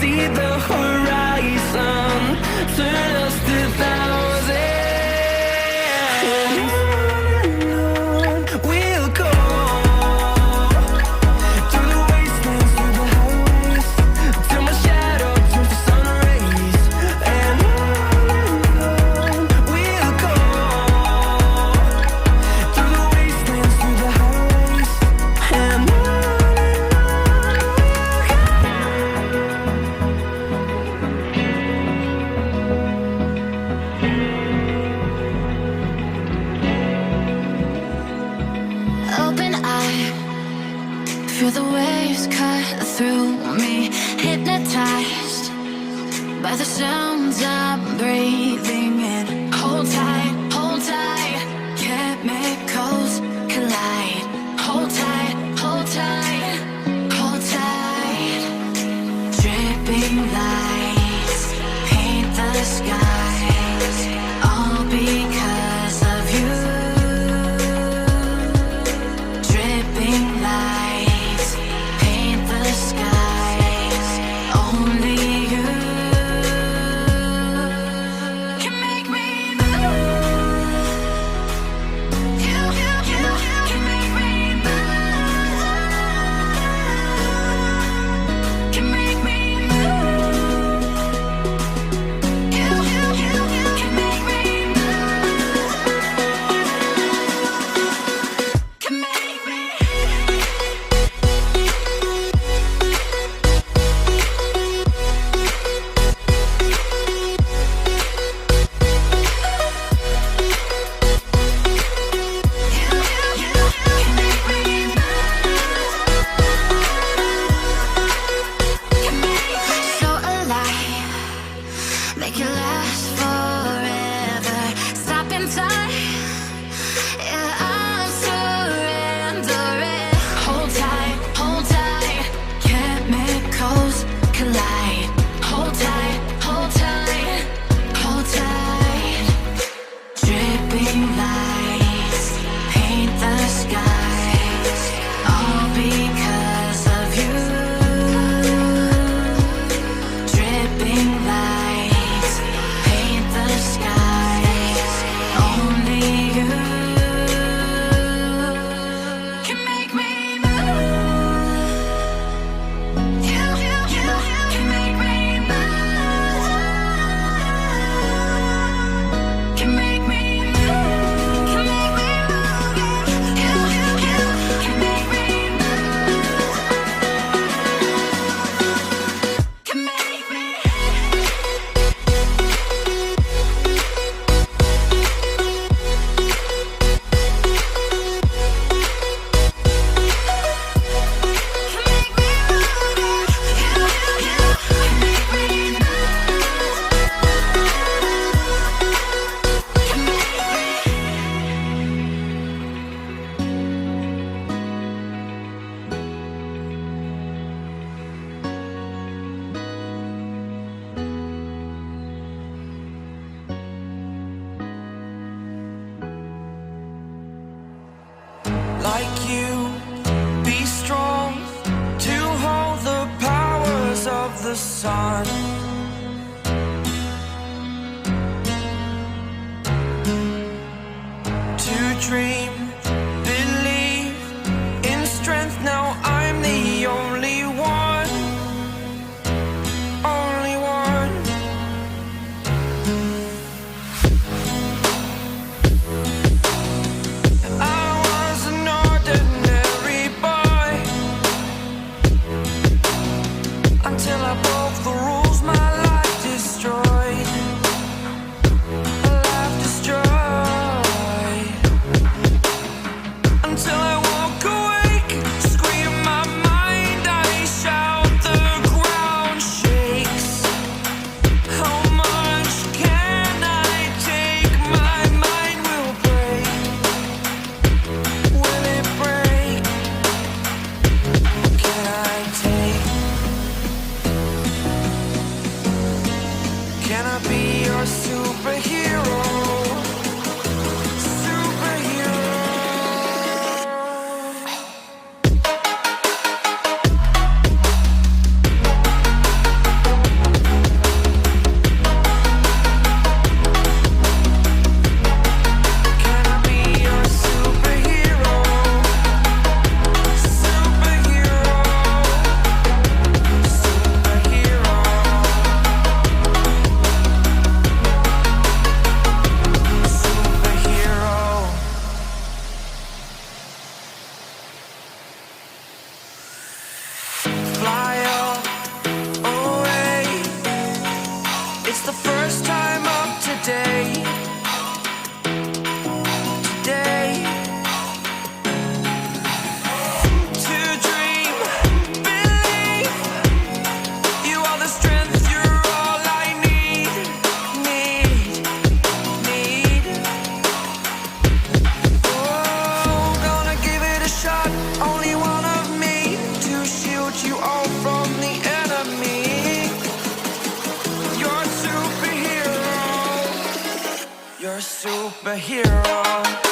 see the horizon, turn us to thousands. And on we'll go, through the wastelands, through the highways, till my shadow turns to sun rays. And on we'll go, through the wastelands, through the highways, and on. Open eye, feel the waves cut through me, hypnotized by the sounds I'm breathing in. Hold tight, chemicals collide. Hold tight, hold tight, hold tight. Dripping lights paint the skies, all because of you. Dripping lights paint the skies, only you can make me move. You can make me move. Can make me move. You can make me move. Can make me. So alive, make it last forever. Stop in time, yeah, I'm surrendering. Hold tight, chemicals collide. Hold tight, hold tight. Dripping lights paint the skies, all because of you. Dripping lights paint the skies, only you can make me move. You can make me move. Can make me move. Can make me move. You can make me move. Can make me. Like you, be strong to hold the powers of the sun. To dream, believe in strength. Now I'm the only one, only one. I was an ordinary boy until I broke the rules. My It's the first time of today. Today. To dream, believe. You are the strength, you're all I need. Oh, gonna give it a shot. Only one of me to shield you all from the enemy. You're a superhero. You're a superhero.